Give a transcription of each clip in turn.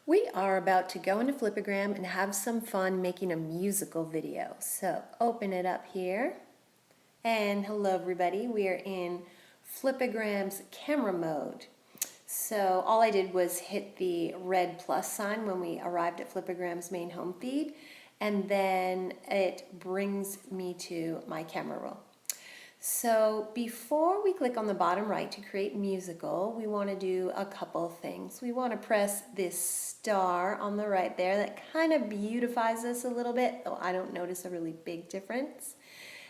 We are about to go into Flipagram and have some fun making a musical video. So open it up here. And hello everybody, we are in Flipagram's camera mode. So all I did was hit the red plus sign when we arrived at Flipagram's main home feed, and then it brings me to my camera roll. So before we click on the bottom right to create musical, we want to do a couple things. We want to press this star on the right there that kind of beautifies us a little bit, though I don't notice a really big difference.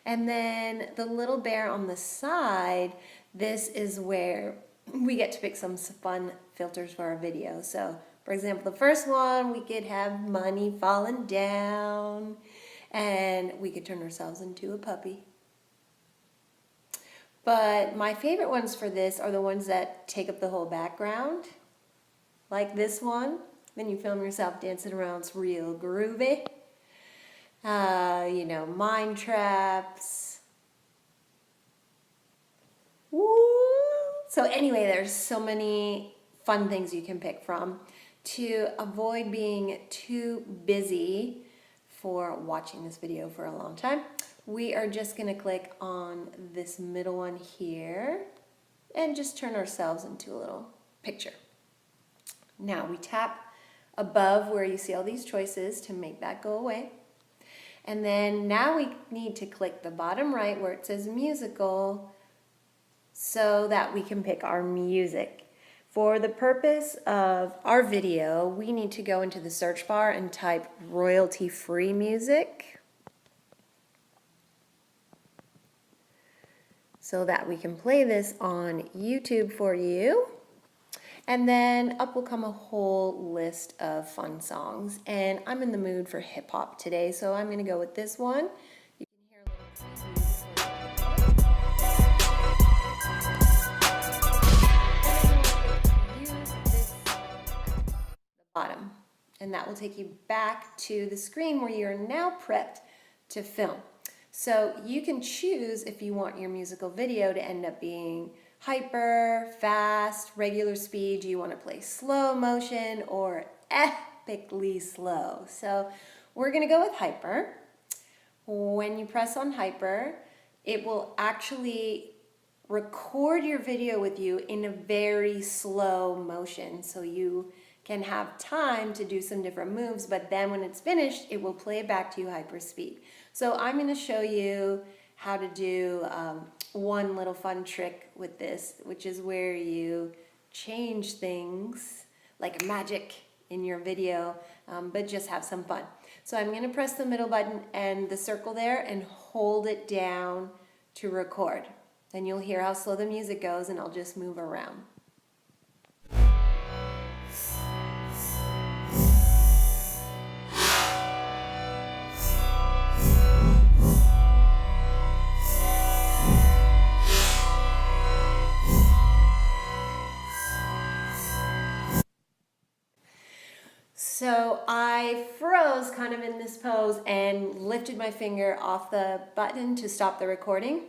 And then the little bear on the side, this is where we get to pick some fun filters for our video. So for example, the first one, we could have money falling down, and we could turn ourselves into a puppy. But my favorite ones for this are the ones that take up the whole background, like this one. Then you film yourself dancing around, it's real groovy. You know, mind traps. Woo! So anyway, there's so many fun things you can pick from to avoid being too busy for watching this video for a long time. We are just going to click on this middle one here and just turn ourselves into a little picture. Now we tap above where you see all these choices to make that go away. And then now we need to click the bottom right where it says musical so that we can pick our music. For the purpose of our video, we need to go into the search bar and type royalty-free music, so that we can play this on YouTube for you. And then up will come a whole list of fun songs. And I'm in the mood for hip hop today, so I'm gonna go with this one. You can hear a little use this at the bottom. And that will take you back to the screen where you're now prepped to film. So you can choose if you want your musical video to end up being hyper, fast, regular speed. Do you want to play slow motion or epically slow? So we're going to go with hyper. When you press on hyper, it will actually record your video with you in a very slow motion. So you can have time to do some different moves, but then when it's finished, it will play it back to you hyper speed. So I'm going to show you how to do one little fun trick with this, which is where you change things like magic in your video, but just have some fun. So I'm going to press the middle button and the circle there and hold it down to record. Then you'll hear how slow the music goes, and I'll just move around. So I froze kind of in this pose and lifted my finger off the button to stop the recording.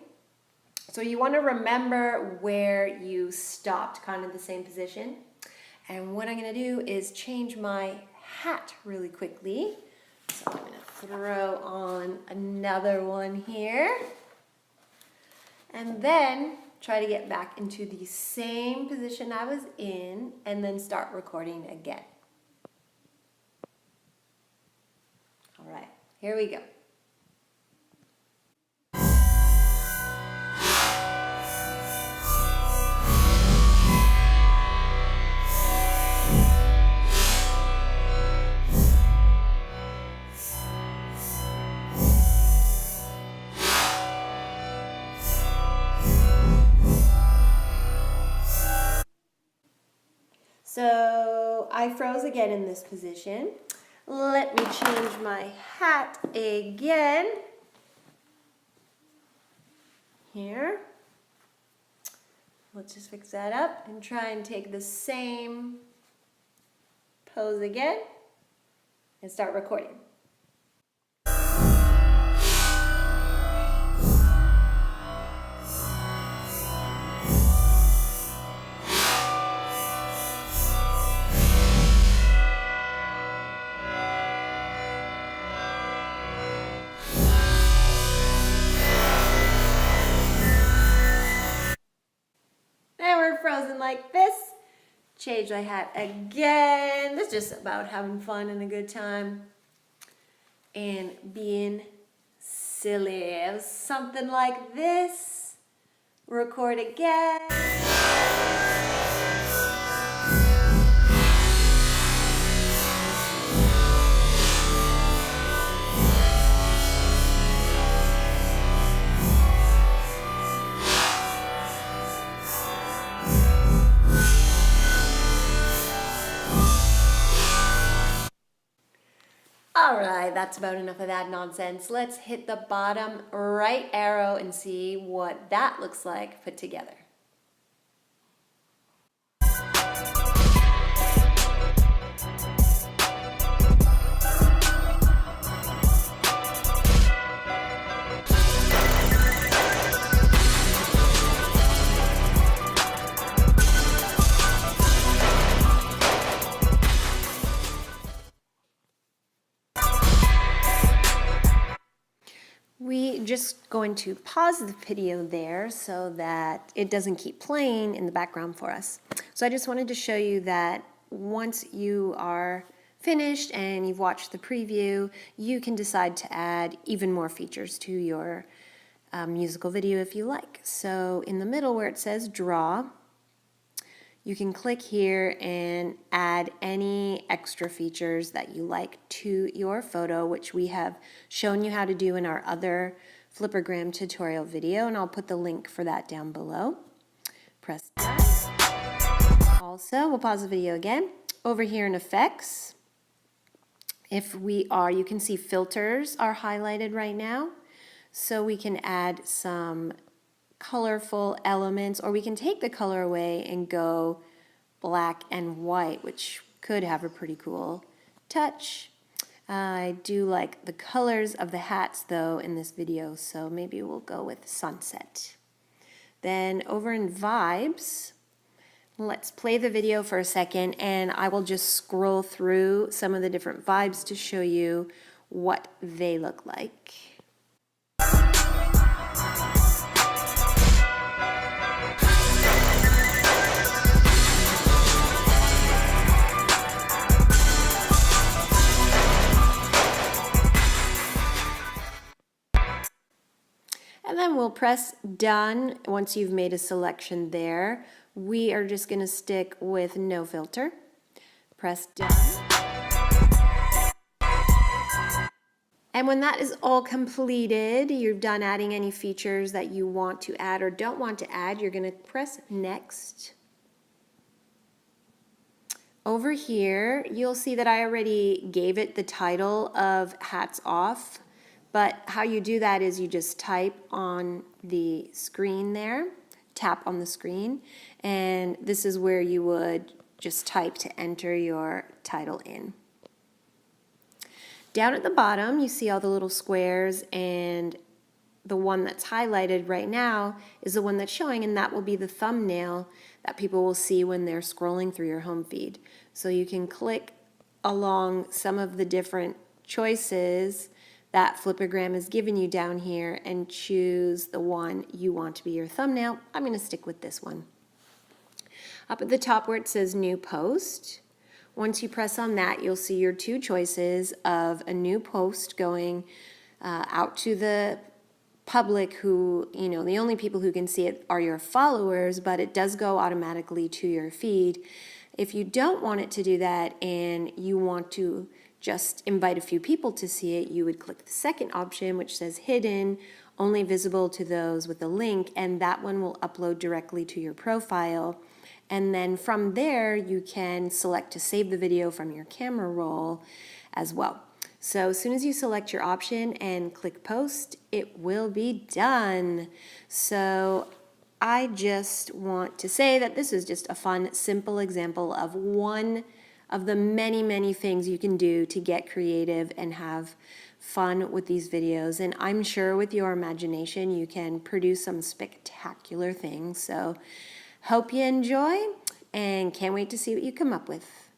So you want to remember where you stopped, kind of the same position. And what I'm going to do is change my hat really quickly. So I'm going to throw on another one here. And then try to get back into the same position I was in and then start recording again. All right, here we go. So I froze again in this position. Let me change my hat again. Here. Let's just fix that up and try and take the same pose again and start recording. like this. Change my hat again. This is just about having fun and a good time and being silly. Something like this. Record again. All right, that's about enough of that nonsense. Let's hit the bottom right arrow and see what that looks like put together. We just going to pause the video there so that it doesn't keep playing in the background for us. So I just wanted to show you that once you are finished and you've watched the preview, you can decide to add even more features to your musical video if you like. So in the middle where it says draw, you can click here and add any extra features that you like to your photo, which we have shown you how to do in our other Flipagram tutorial video, and I'll put the link for that down below. Press done. Also, we'll pause the video again. Over here in effects, you can see filters are highlighted right now, so we can add some colorful elements, or we can take the color away and go black and white, which could have a pretty cool touch. I do like the colors of the hats though in this video, so maybe we'll go with sunset. Then over in vibes, let's play the video for a second and I will just scroll through some of the different vibes to show you what they look like. And then we'll press done. Once you've made a selection there, we are just going to stick with no filter. Press done. And when that is all completed, you're done adding any features that you want to add or don't want to add, you're going to press next. Over here, you'll see that I already gave it the title of Hats Off. But how you do that is you just type on the screen there, tap on the screen, and this is where you would just type to enter your title in. Down at the bottom, you see all the little squares, and the one that's highlighted right now is the one that's showing, and that will be the thumbnail that people will see when they're scrolling through your home feed. So you can click along some of the different choices that Flipagram has given you down here and choose the one you want to be your thumbnail. I'm going to stick with this one. Up at the top where it says new post, once you press on that, you'll see your two choices of a new post going out to the public who, the only people who can see it are your followers, but it does go automatically to your feed. If you don't want it to do that and you want to just invite a few people to see it, you would click the second option, which says hidden, only visible to those with a link, and that one will upload directly to your profile. And then from there, you can select to save the video from your camera roll as well. So as soon as you select your option and click post, it will be done. So I just want to say that this is just a fun, simple example of one of the many, many things you can do to get creative and have fun with these videos. And I'm sure with your imagination, you can produce some spectacular things. So hope you enjoy and can't wait to see what you come up with.